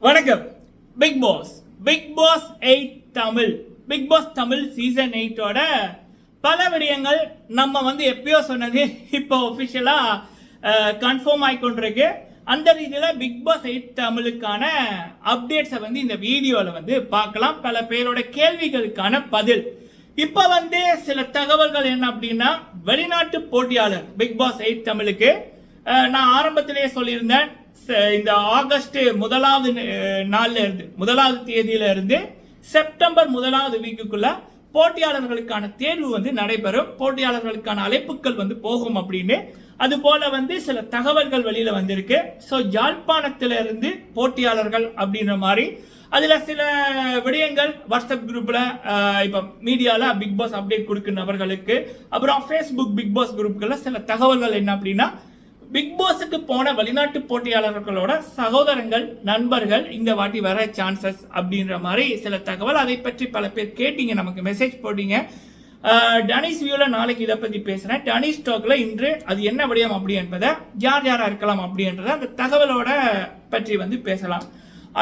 வணக்கம். Bigg Boss 8 Tamil Tamil season 8ஓட பல விடயங்கள் நம்ம எப்பயோ சொன்னது இப்போ ஒஃபிஷியலா கன்ஃபார்ம் ஆகிக்கொண்டிருக்கு. அந்த ரீதியில் பிக் பாஸ் 8 தமிழுக்கான அப்டேட்ஸை இந்த வீடியோவில் பார்க்கலாம். பல பேரோட கேள்விகளுக்கான பதில். இப்போ சில தகவல்கள் என்ன அப்படின்னா, வெளிநாட்டு போட்டியாளர் பிக் பாஸ் 8 தமிழுக்கு நான் ஆரம்பத்திலேயே சொல்லியிருந்தேன், இந்த ஆகஸ்ட் முதலாவது தேதியில இருந்து செப்டம்பர் முதலாவது வீக்குக்குள்ள போட்டியாளர்களுக்கான தேர்வு நடைபெறும். போட்டியாளர்களுக்கான அழைப்புகள் போகும் அப்படின்னு. அது போல சில தகவல்கள் வெளியில வந்திருக்கு. ஸோ யாழ்ப்பாணத்திலிருந்து போட்டியாளர்கள் அப்படின்ற மாதிரி அதுல சில விடயங்கள் வாட்ஸ்அப் குரூப்ல இப்ப மீடியால பிக் பாஸ் அப்டேட் கொடுக்கும் நபர்களுக்கு, அப்புறம் ஃபேஸ்புக் பிக் பாஸ் குரூப்ல சில தகவல்கள் என்ன அப்படின்னா, பிக் பாஸுக்கு போன வெளிநாட்டு போட்டியாளர்களோட சகோதரங்கள் நண்பர்கள் இந்த வாட்டி வர சான்சஸ் அப்படின்ற மாதிரி சில தகவல். அதை பற்றி பல பேர் கேட்டீங்க, நமக்கு மெசேஜ் போட்டீங்க. டனிஸ் வியூல நாளைக்கு இதை பத்தி பேசுறேன். டனிஸ் டாக்ல இன்று அது என்ன விடயம் அப்படி என்பதை, யார் யாரா இருக்கலாம் அப்படின்றத அந்த தகவலோட பற்றி பேசலாம்.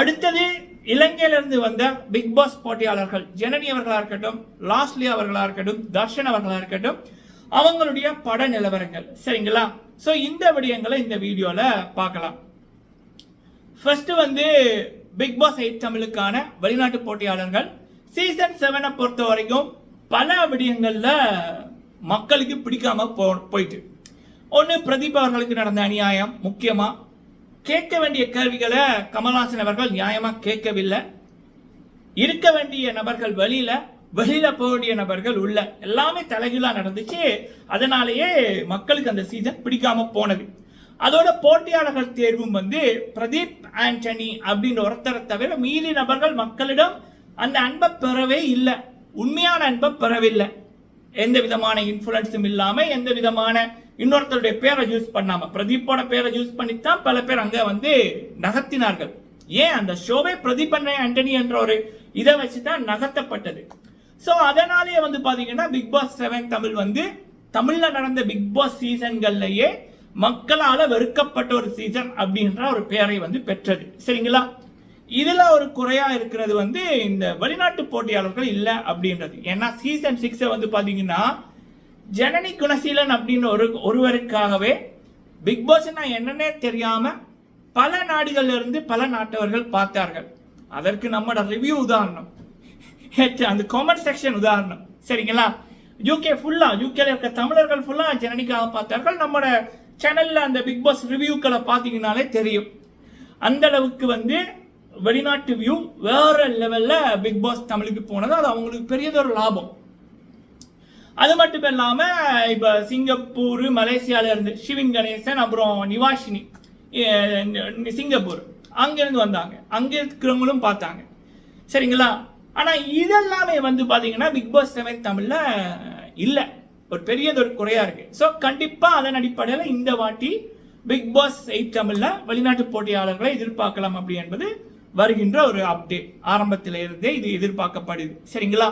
அடுத்தது, இலங்கையிலிருந்து வந்த பிக் பாஸ் போட்டியாளர்கள் ஜனனி அவர்களா இருக்கட்டும், லாஸ்லி அவர்களா இருக்கட்டும், தர்ஷன் அவர்களா இருக்கட்டும், அவங்களுடைய பட நிலவரங்கள். சரிங்களா? சோ இந்த விடயங்களை இந்த வீடியோல பார்க்கலாம். ஃபர்ஸ்ட் பிக் பாஸ் 8 தமிழுக்கான வெளிநாட்டு போட்டியாளர்கள் சீசன் 7 பொறுத்த வரைக்கும் பல விடயங்கள்ல மக்களுக்கு பிடிக்காம போயிட்டு. ஒன்னு, பிரதீப் அவர்களுக்கு நடந்த அநியாயம். முக்கியமா கேட்க வேண்டிய கேள்விகளை கமல்ஹாசன் அவர்கள் நியாயமா கேட்கவில்லை. இருக்க வேண்டிய நபர்கள் வெளியில போக வேண்டிய நபர்கள் உள்ள, எல்லாமே தலைகீழா நடந்துச்சு. அதனாலேயே மக்களுக்கு அந்த சீசன் பிடிக்காம போனது. அதோட போட்டியாளர்கள் தேர்வும் பிரதீப் ஆண்டனி அப்படின்ற ஒருத்தரை தவிர மீதி நபர்கள் மக்களிடம் அந்த அன்பை பெறவே இல்லை. உண்மையான அன்பை பெறவில்லை. எந்த விதமான இன்ஃபுளுன்ஸும் இல்லாம, எந்த விதமான இன்னொருத்தருடைய பேரை யூஸ் பண்ணாம, பிரதீப்போட பேரை யூஸ் பண்ணித்தான் பல பேர் அங்க நகர்த்தினார்கள். ஏன், அந்த ஷோவே பிரதீப் ஆண்டனி என்ற ஒரு இதை வச்சுதான் நகர்த்தப்பட்டது. சோ அதனாலே பாத்தீங்கன்னா பிக் பாஸ் 7 தமிழ் தமிழ்ல நடந்த பிக் பாஸ் சீசன்கள்லயே மக்களால வெறுக்கப்பட்ட ஒரு சீசன் அப்படின்ற ஒரு பெயரை பெற்றது. சரிங்களா? இதுல ஒரு குறையா இருக்கிறது இந்த வெளிநாட்டு போட்டியாளர்கள் இல்ல அப்படின்றது. ஏன்னா சீசன் 6 பாத்தீங்கன்னா ஜனனி குணசீலன் அப்படின்னு ஒருவருக்காகவே பிக் பாஸ் என்னன்னே தெரியாம பல நாடுகள்ல இருந்து பல நாட்டவர்கள் பார்த்தார்கள். அதற்கு நம்மளோட ரிவ்யூ உதாரணம், அந்த காமெண்ட் செக்ஷன் உதாரணம். சரிங்களா? யூகேல இருக்க தமிழர்கள் ஃபுல்லா ஜனனிக்காக பார்த்தார்கள். நம்மளோட சேனல்ல அந்த பிக் பாஸ் ரிவ்யூக்களை பார்த்தீங்கன்னாலே தெரியும். அந்த அளவுக்கு வெளிநாட்டு வியூ வேற லெவல்ல பிக் பாஸ் தமிழுக்கு போனது. அது அவங்களுக்கு பெரியதொரு லாபம். அது மட்டும் இல்லாம இப்ப சிங்கப்பூர், மலேசியால இருந்து ஷிவின் கணேசன், அப்புறம் நிவாஷினி சிங்கப்பூர் அங்கிருந்து வந்தாங்க. அங்க இருக்கிறவங்களும் பார்த்தாங்க. சரிங்களா? ஆனா இதெல்லாமே பாத்தீங்கன்னா பிக் பாஸ் 7 தமிழ்ல இல்ல, ஒரு பெரியதொரு குறையா இருக்கு. சோ கண்டிப்பா அதன் அடிப்படையில் இந்த வாட்டி பிக் பாஸ் 8 தமிழ்ல வெளிநாட்டு போட்டியாளர்களை எதிர்பார்க்கலாம் அப்படி என்பது வருகின்ற ஒரு அப்டேட். ஆரம்பத்தில இருந்தே இது எதிர்பார்க்கப்படுது. சரிங்களா?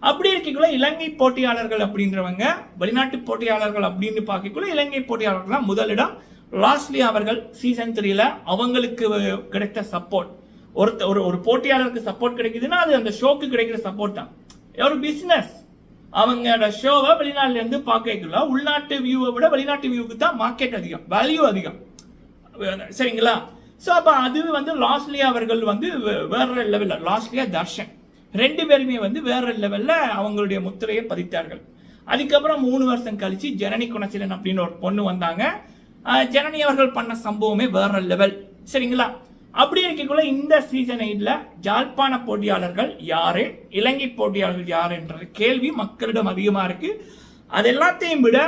அப்படி இருக்கக்குள்ள இலங்கை போட்டியாளர்கள் அப்படின்றவங்க, வெளிநாட்டு போட்டியாளர்கள் அப்படின்னு பார்க்கக்குள்ள இலங்கை போட்டியாளர்கள் முதலிடம். லாஸ்ட்லி அவர்கள் சீசன் 3ல அவங்களுக்கு கிடைத்த சப்போர்ட், ஒரு போட்டியாளருக்கு சப்போர்ட் கிடைக்குதுன்னா அது அந்த ஷோக்கு கிடைக்கிற சப்போர்ட் தான். ஒரு பிசினஸ். அவங்களோட ஷோவை வெளிநாட்டுல இருந்து பார்க்கல, உள்நாட்டு வியூவை விட வெளிநாட்டு வியூக்கு தான் மார்க்கெட் அதிகம், வேல்யூ அதிகம். சரிங்களா? ஸோ அப்போ அது லாஸ்ட்லி அவர்கள் வேற லெவலில், லாஸ்ட்லியா தர்ஷன் ரெண்டு பேருமே வேற லெவல்ல அவங்களுடைய முத்திரையை பதித்தார்கள். அதுக்கப்புறம் 3 வருஷம் கழிச்சு ஜனனி குணசீலன் அப்படின்னு ஒரு பொண்ணு வந்தாங்க. ஜனனி அவர்கள் பண்ண சம்பவமே வேற லெவல். சரிங்களா? அப்படி இருக்கக்குள்ள இந்த சீசன் 8ல யாழ்ப்பாண போட்டியாளர்கள் யாரு, இலங்கை போட்டியாளர்கள் யாரு என்ற கேள்வி மக்களிடம் அதிகமா இருக்கு. அது எல்லாத்தையும் விட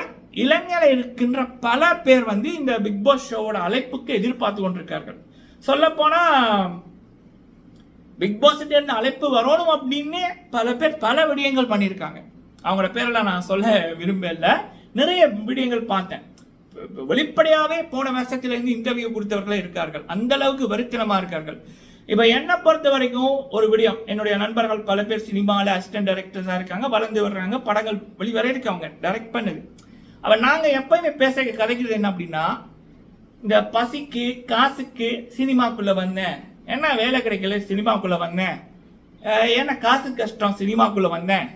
இலங்கையில இருக்கின்ற பல பேர் இந்த பிக் பாஸ் ஷோவோட அழைப்புக்கு எதிர்பார்த்து கொண்டிருக்கார்கள். சொல்ல போனா பிக் பாஸ் அழைப்பு வரணும் அப்படின்னு பல பேர் பல விடயங்கள் பண்ணியிருக்காங்க. அவங்களோட பேரெல்லாம் நான் சொல்ல விரும்பல. நிறைய விடயங்கள் பார்த்தேன். வெளிப்படையாவே போன வருஷத்துல இருந்து இன்டர்வியூ கொடுத்தவர்களே இருக்கார்கள். அந்த அளவுக்கு வருத்தனமா இருக்கார்கள். இப்ப என்ன பொறுத்த வரைக்கும் ஒரு விடயம், என்னுடைய நண்பர்கள் பல பேர் சினிமால அசிஸ்டன்ட் டைரக்டர்ஸா இருக்காங்க, வளர்ந்து வர்றாங்க, படங்கள் வெளிவர இருக்கு, அவங்க டைரக்ட் பண்ணுது. அவ நாங்க எப்பயுமே கதைக்கிறது என்ன அப்படின்னா, இந்த பசிக்கு காசுக்கு சினிமாக்குள்ள வந்தேன், என்ன வேலை கிடைக்கல சினிமாக்குள்ள வந்தேன், ஏன்னா காசு கஷ்டம் சினிமாக்குள்ள வந்தேன்,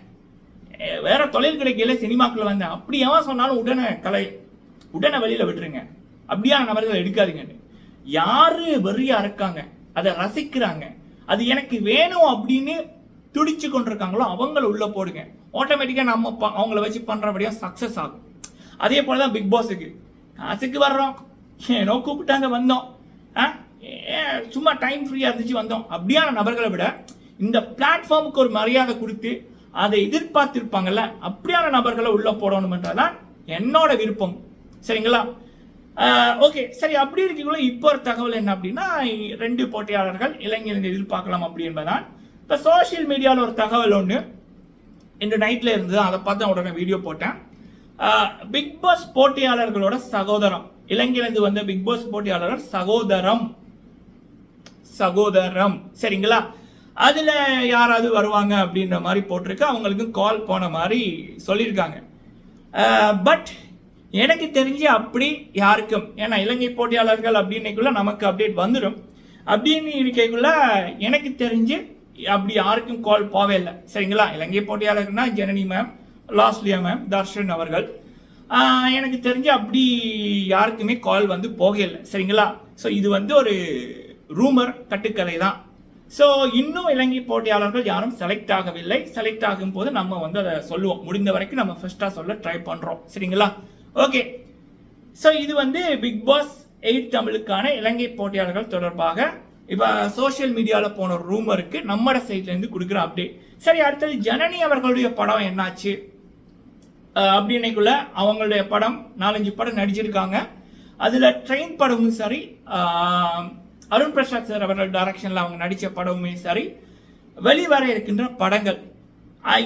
வேற தொழில் கிடைக்கல சினிமாக்குள்ள வந்தேன், அப்படி எவன் சொன்னாலும் உடனே வெளியில விட்டுருங்க. அப்படியான நபர்கள் எடுக்காதீங்க. யாரு வெறியா இருக்காங்க, அதை ரசிக்கிறாங்க, அது எனக்கு வேணும் அப்படின்னு துடிச்சு கொண்டிருக்காங்களோ அவங்கள உள்ள போடுங்க. ஆட்டோமேட்டிக்கா நம்ம அவங்கள வச்சு பண்றபடியா சக்சஸ் ஆகும். அதே போலதான் பிக் பாஸுக்கு காசுக்கு வர்றோம், ஏனோ கூப்பிட்டாங்க வந்தோம், சும்மா டைம் ஃப்ரீயா இருந்துச்சு வந்தோம், அப்படியான நபர்களை விட இந்த பிளாட்ஃபார்முக்கு ஒரு மரியாதை கொடுத்து அதை எதிர்பார்த்திருப்பாங்கல்ல அப்படியான நபர்களை உள்ள போடணும்ன்றதான் என்னோட விருப்பம். சரிங்களா? ஓகே, சரி. அப்படி இருக்கக்குள்ள இப்போ ஒரு தகவல் என்ன அப்படின்னா, 2 போட்டியாளர்கள் இளைஞர்கள் எதிர்பார்க்கலாம் அப்படி என்பதான் இப்போ சோசியல் மீடியாவில் ஒரு தகவல் ஒன்று இன்று நைட்ல இருந்தது. அதை பார்த்து உடனே வீடியோ போட்டேன். பிக் பாஸ் போட்டியாளர்களோட சகோதரம், இலங்கையிலிருந்து வந்த பிக் பாஸ் போட்டியாளர்கள் சகோதரம் சரிங்களா? அதுல யாராவது வருவாங்க அப்படின்ற மாதிரி போட்டிருக்கு. அவங்களுக்கு கால் போன மாதிரி சொல்லியிருக்காங்க. பட் எனக்கு தெரிஞ்சு அப்படி யாருக்கும், ஏன்னா இலங்கை போட்டியாளர்கள் அப்படின்னைக்குள்ள நமக்கு அப்டேட் வந்துடும். அப்படின்னு இருக்கைக்குள்ள எனக்கு தெரிஞ்சு அப்படி யாருக்கும் கால் போவே இல்லை. சரிங்களா? இலங்கை போட்டியாளர்கள்னா ஜனனி மேம், லாஸ்லியா மேம், தர்ஷன் அவர்கள். எனக்கு தெரிஞ்சு அப்படி யாருக்குமே கால் வந்து போகலை. சரிங்களா? ஸோ இது வந்து ஒரு ரூமர், கட்டுக்கதை தான். ஸோ இன்னும் இலங்கை போட்டியாளர்கள் யாரும் செலக்ட் ஆகவில்லை. செலக்ட் ஆகும் போது நம்ம வந்து அதை சொல்லுவோம். முடிந்த வரைக்கும் நம்ம ஃபர்ஸ்டா சொல்ல ட்ரை பண்றோம். சரிங்களா? ஓகே. ஸோ இது வந்து பிக் பாஸ் 8 தமிழுக்கான இலங்கை போட்டியாளர்கள் தொடர்பாக இப்போ சோசியல் மீடியாவில் போன ஒரு ரூமருக்கு நம்மட சைட்ல இருந்து கொடுக்குற அப்டேட். சரி, அடுத்தது ஜனனி அவர்களுடைய படம் என்னாச்சு அப்படின்னைக்குள்ள அவங்களுடைய படம் 4-5 படம் நடிச்சிருக்காங்க. அதுல ட்ரெயின் படமும் சரி, அருண் பிரசாத் சார் அவர்கள் டைரக்ஷன்ல அவங்க நடிச்ச படமுமே சரி, வெளிவர இருக்கின்ற படங்கள்.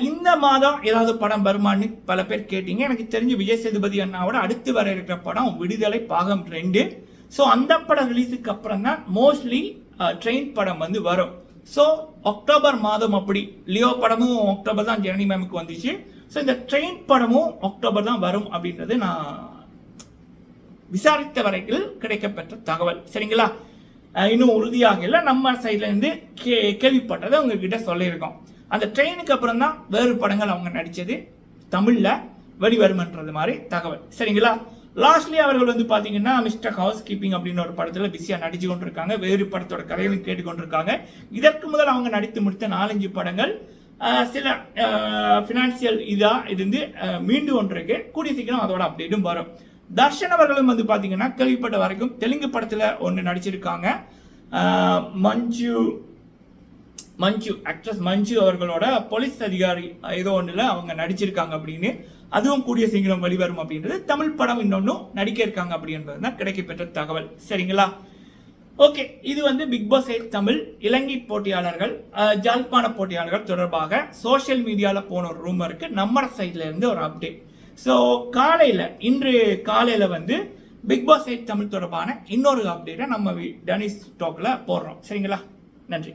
இந்த மாதம் ஏதாவது படம் வருமானு பல பேர் கேட்டீங்க. எனக்கு தெரிஞ்சு விஜய் சேதுபதி அண்ணாவோட அடுத்து வர இருக்கிற படம் விடுதலை பாகம் 2. ஸோ அந்த படம் ரிலீஸுக்கு அப்புறம் தான் மோஸ்ட்லி ட்ரெயின் படம் வந்து வரும். ஸோ அக்டோபர் மாதம் அப்படி லியோ படமும் அக்டோபர் தான் ஜனனி மேமுக்கு வந்துச்சு. ஸோ இந்த ட்ரெயின் படமும் அக்டோபர் தான் வரும் அப்படின்றது நான் விசாரித்த வரைக்கும் கிடைக்கப்பெற்ற தகவல். சரிங்களா? இன்னும் உறுதியாக இல்லை, நம்ம சைட்ல இருந்து கேள்விப்பட்டதை உங்ககிட்ட சொல்லியிருக்கோம். அந்த ட்ரெயினுக்கு அப்புறம் தான் வேறு படங்கள் அவங்க நடிச்சது தமிழ்ல வெளிவருமன்றது மாதிரி தகவல். சரிங்களா? லாஸ்ட்லி அவர்கள் வந்து பாத்தீங்கன்னா மிஸ்டர் ஹவுஸ் கீப்பிங் அப்படின்னு ஒரு படத்துல பிஸியா நடிச்சு கொண்டிருக்காங்க. வேறு படத்தோட கதைகளும் கேட்டுக்கொண்டிருக்காங்க. இதற்கு முதல் அவங்க நடித்து முடித்த 4-5 படங்கள் சில பினான்சியல் இதா இருந்து மீண்டும் ஒன்றிருக்கு. கூடிய சீக்கிரம் அதோட அப்டேட்டும் வரும். தர்ஷன் அவர்களும் வந்து பாத்தீங்கன்னா கேள்விப்பட்ட வரைக்கும் தெலுங்கு படத்துல ஒன்று நடிச்சிருக்காங்க. மஞ்சு ஆக்ட்ரஸ் மஞ்சு அவர்களோட போலீஸ் அதிகாரி ஏதோ ஒன்றுல அவங்க நடிச்சிருக்காங்க அப்படின்னு, அதுவும் கூடிய சீக்கிரம் வெளிவரும் அப்படின்றது. தமிழ் படம் இன்னொன்னும் நடிக்க இருக்காங்க அப்படின்றது தான் கிடைக்கப்பெற்ற தகவல். சரிங்களா? ஓகே, இது வந்து பிக் பாஸ் 8 தமிழ் இலங்கை போட்டியாளர்கள், ஜாழ்ப்பாண போட்டியாளர்கள் தொடர்பாக சோசியல் மீடியால போன ஒரு ரூமருக்கு நம்ம சைட்ல இருந்து ஒரு அப்டேட். ஸோ இன்று காலையில வந்து பிக் பாஸ் 8 தமிழ் தொடர்பான இன்னொரு அப்டேட்டை நம்ம டனிஸ் டாக்ல போடுறோம். சரிங்களா? நன்றி.